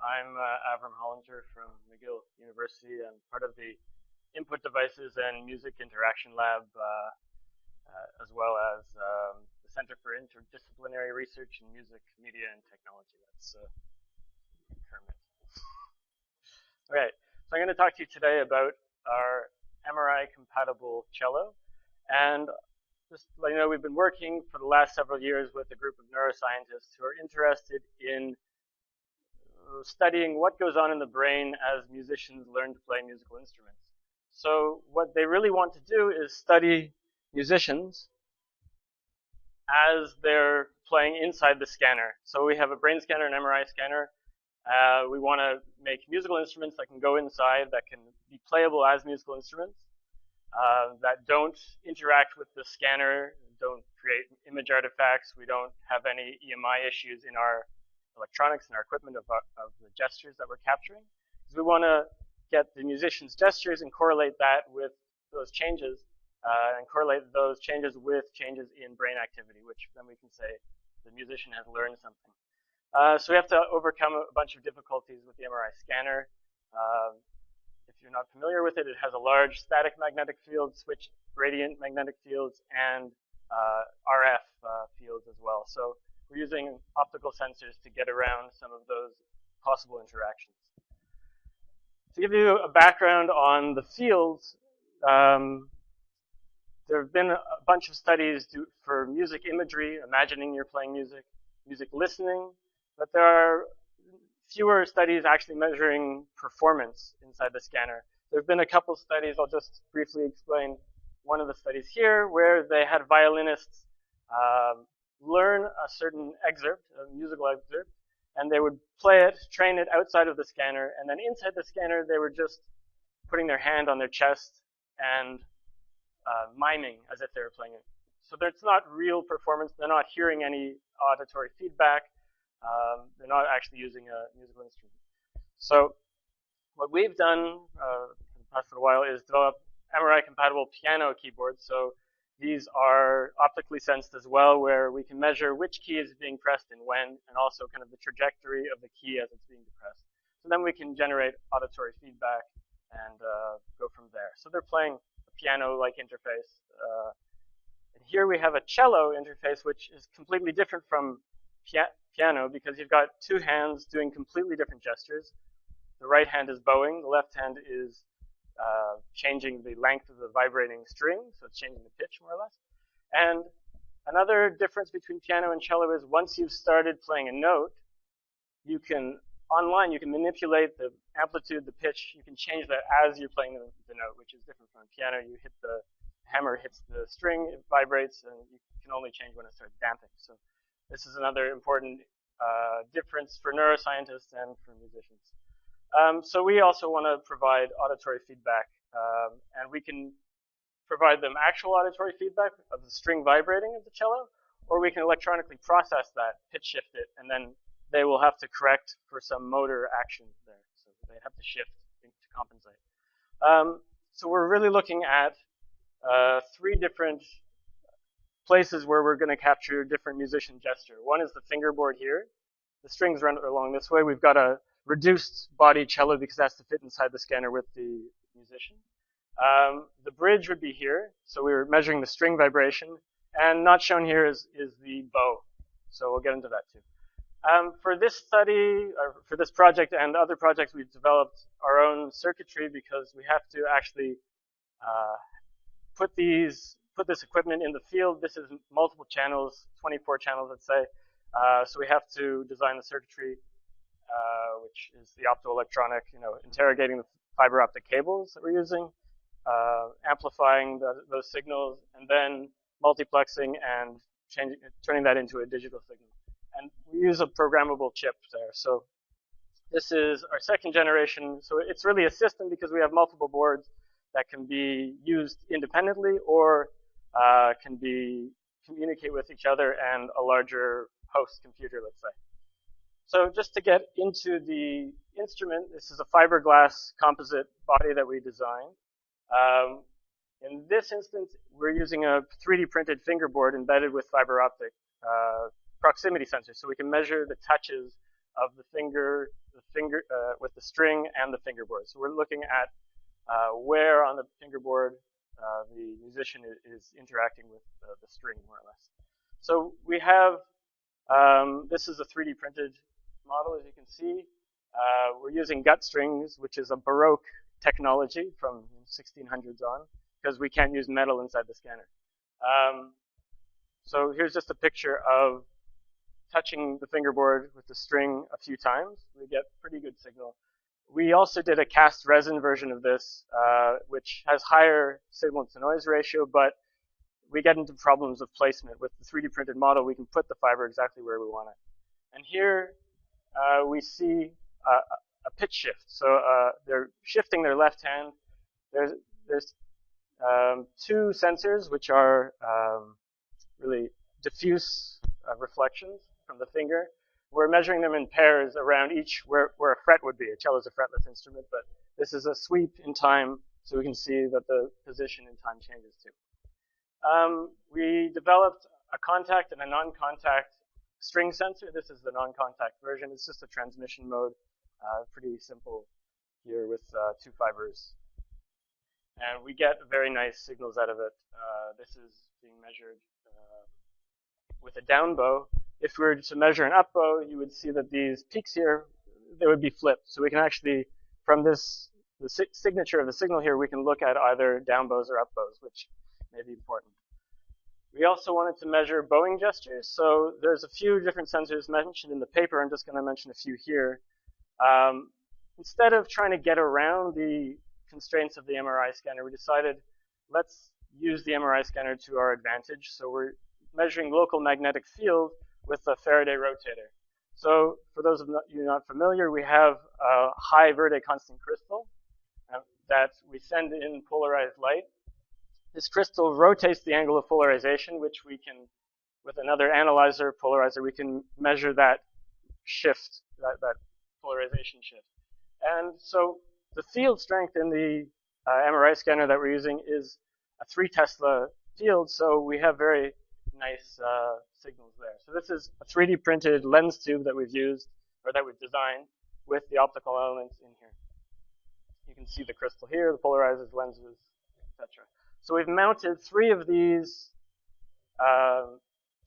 I'm Avrum Hollinger from McGill University. I'm part of the Input Devices and Music Interaction Lab, as well as the Center for Interdisciplinary Research in Music, Media, and Technology. That's Kermit. All right, so I'm going to talk to you today about our MRI-Compatible Cello. And just to let you know, we've been working for the last several years with a group of neuroscientists who are interested in studying what goes on in the brain as musicians learn to play musical instruments. So what they really want to do is study musicians as they're playing inside the scanner. So we have a brain scanner, an MRI scanner. We want to make musical instruments that can go inside, that can be playable as musical instruments, that don't interact with the scanner, don't create image artifacts. We don't have any EMI issues in our electronics and our equipment of the gestures that we're capturing. Because we want to get the musician's gestures and correlate that with those changes, and correlate those changes with changes in brain activity, which then we can say the musician has learned something. So we have to overcome a bunch of difficulties with the MRI scanner. If you're not familiar with it, it has a large static magnetic field, switch gradient magnetic fields, and RF fields as well. So we're using optical sensors to get around some of those possible interactions. To give you a background on the fields, there have been a bunch of studies for music imagery, imagining you're playing music, music listening, but there are fewer studies actually measuring performance inside the scanner. There have been a couple studies, I'll just briefly explain one of the studies here, where they had violinists learn a certain excerpt, a musical excerpt, and they would play it, train it outside of the scanner, and then inside the scanner they were just putting their hand on their chest and miming as if they were playing it. So it's not real performance, they're not hearing any auditory feedback, they're not actually using a musical instrument. So what we've done for the past little while is develop MRI-compatible piano keyboards. So these are optically sensed as well, where we can measure which key is being pressed and when, and also kind of the trajectory of the key as it's being depressed. So then we can generate auditory feedback and go from there. So they're playing a piano-like interface. And here we have a cello interface, which is completely different from piano because you've got two hands doing completely different gestures. The right hand is bowing, the left hand is changing the length of the vibrating string, so it's changing the pitch more or less. And another difference between piano and cello is once you've started playing a note, you can manipulate the amplitude, the pitch, you can change that as you're playing the note, which is different from piano. You hit the hammer, hits the string, it vibrates, and you can only change when it starts damping. So this is another important difference for neuroscientists and for musicians. So we also want to provide auditory feedback, and we can provide them actual auditory feedback of the string vibrating of the cello, or we can electronically process that, pitch shift it, and then they will have to correct for some motor action there. So they have to shift to compensate. So we're really looking at three different places where we're going to capture different musician gesture. One is the fingerboard here. The strings run along this way. We've got a reduced body cello because it has to fit inside the scanner with the musician. The bridge would be here, so we were measuring the string vibration, and not shown here is the bow. So we'll get into that too. For this study, or for this project and other projects, we've developed our own circuitry because we have to actually put this equipment in the field. This is multiple channels, 24 channels, let's say. So we have to design the circuitry, which is the opto-electronic, interrogating the fiber optic cables that we're using, amplifying those signals, and then multiplexing and turning that into a digital signal. And we use a programmable chip there. So this is our second generation. So it's really a system because we have multiple boards that can be used independently or can communicate with each other and a larger host computer, let's say. So just to get into the instrument, this is a fiberglass composite body that we designed. In this instance, we're using a 3D printed fingerboard embedded with fiber optic proximity sensors, so we can measure the touches of the finger with the string and the fingerboard. So we're looking at where on the fingerboard the musician is interacting with the string, more or less. So we have, this is a 3D printed model, as you can see. We're using gut strings, which is a Baroque technology from 1600s on, because we can't use metal inside the scanner. So here's just a picture of touching the fingerboard with the string a few times. We get pretty good signal. We also did a cast resin version of this, which has higher signal-to-noise ratio, but we get into problems of placement. With the 3D printed model, we can put the fiber exactly where we want it. And here we see a pitch shift. So they're shifting their left hand. There's two sensors, which are really diffuse reflections from the finger. We're measuring them in pairs around each where a fret would be. A cello is a fretless instrument, but this is a sweep in time, so we can see that the position in time changes too. We developed a contact and a non-contact string sensor. This is the non-contact version. It's just a transmission mode, pretty simple here with two fibers. And we get very nice signals out of it. This is being measured with a down bow. If we were to measure an up bow, you would see that these peaks here, they would be flipped. So we can actually, from this, the signature of the signal here, we can look at either down bows or up bows, which may be important. We also wanted to measure bowing gestures. So there's a few different sensors mentioned in the paper. I'm just going to mention a few here. Instead of trying to get around the constraints of the MRI scanner, we decided let's use the MRI scanner to our advantage. So we're measuring local magnetic field with a Faraday rotator. So for those of you not familiar, we have a high Verde constant crystal that we send in polarized light. This crystal rotates the angle of polarization, which we can, with another analyzer, polarizer, we can measure that shift, that polarization shift. And so the field strength in the MRI scanner that we're using is a 3 Tesla field, so we have very nice signals there. So this is a 3D printed lens tube that we've used, or that we've designed, with the optical elements in here. You can see the crystal here, the polarizers, lenses, etc. So we've mounted 3 of these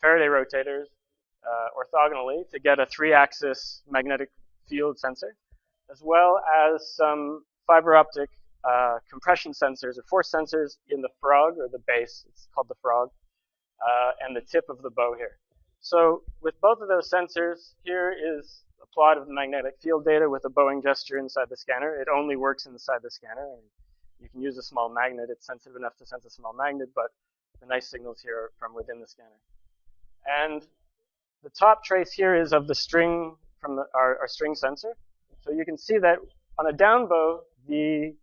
Faraday rotators orthogonally to get a 3-axis magnetic field sensor, as well as some fiber optic compression sensors or force sensors in the frog, or the base, it's called the frog, and the tip of the bow here. So with both of those sensors, here is a plot of the magnetic field data with a bowing gesture inside the scanner. It only works inside the scanner, and you can use a small magnet. It's sensitive enough to sense a small magnet, but the nice signals here are from within the scanner. And the top trace here is of the string from our string sensor. So you can see that on a down bow, the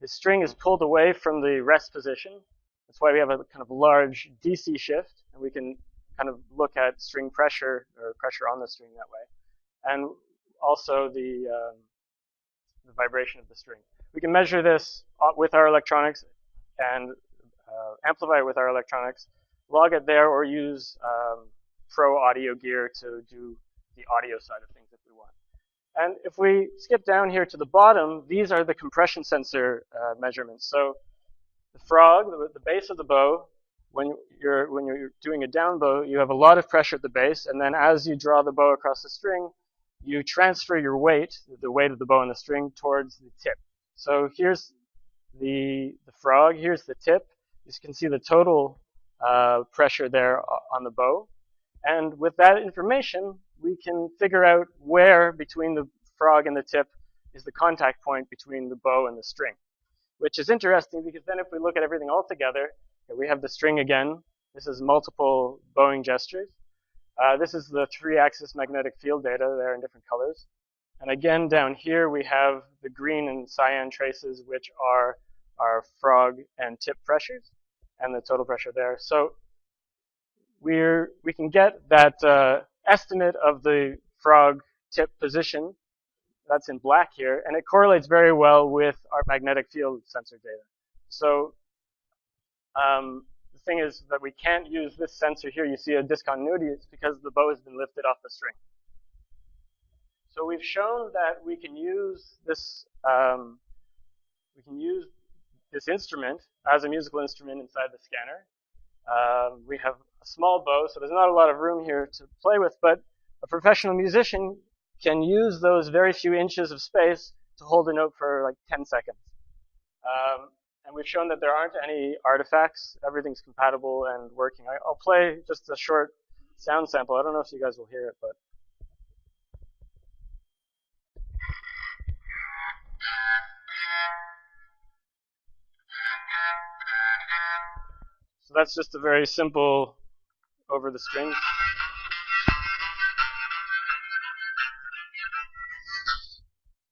string is pulled away from the rest position. That's why we have a kind of large DC shift, and we can kind of look at string pressure, or pressure on the string that way, and also the vibration of the string. We can measure this with our electronics and amplify it with our electronics, log it there, or use pro audio gear to do the audio side of things if we want. And if we skip down here to the bottom, these are the compression sensor measurements. So the frog, the base of the bow, when you're doing a down bow, you have a lot of pressure at the base, and then as you draw the bow across the string, you transfer your weight, the weight of the bow and the string, towards the tip. So here's the frog, here's the tip. You can see the total pressure there on the bow. And with that information, we can figure out where between the frog and the tip is the contact point between the bow and the string, which is interesting because then if we look at everything all together, we have the string again. This is multiple bowing gestures. This is the 3-axis magnetic field data there in different colors. And again, down here, we have the green and cyan traces, which are our frog and tip pressures, and the total pressure there. So we can get that estimate of the frog tip position. That's in black here, and it correlates very well with our magnetic field sensor data. So the thing is that we can't use this sensor here. You see a discontinuity. It's because the bow has been lifted off the string. So we've shown that we can use this instrument as a musical instrument inside the scanner. We have a small bow, so there's not a lot of room here to play with, but a professional musician can use those very few inches of space to hold a note for like 10 seconds. And we've shown that there aren't any artifacts. Everything's compatible and working. I'll play just a short sound sample. I don't know if you guys will hear it, but. So that's just a very simple over the strings.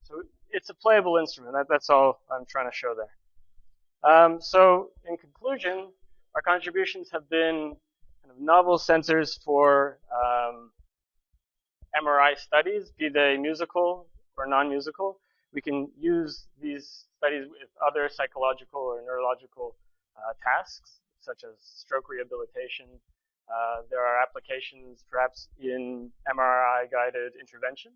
So it's a playable instrument. That's all I'm trying to show there. So in conclusion, our contributions have been kind of novel sensors for MRI studies, be they musical or non-musical. We can use these studies with other psychological or neurological tasks, such as stroke rehabilitation. There are applications perhaps in MRI-guided intervention.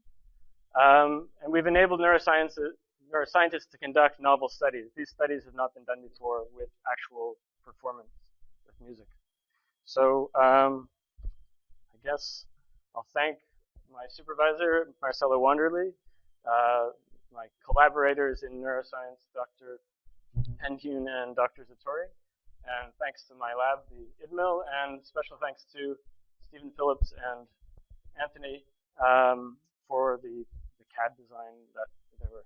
And we've enabled neuroscientists to conduct novel studies. These studies have not been done before with actual performance with music. So I guess I'll thank my supervisor, Marcelo Wanderley, my collaborators in neuroscience, Dr. Penhune and Dr. Zatori, and thanks to my lab, the IDMIL, and special thanks to Stephen Phillips and Anthony for the CAD design that they were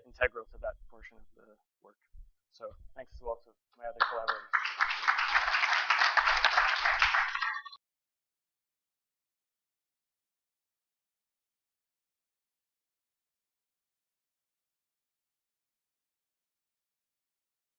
integral to that portion of the work. So thanks to also my other collaborators.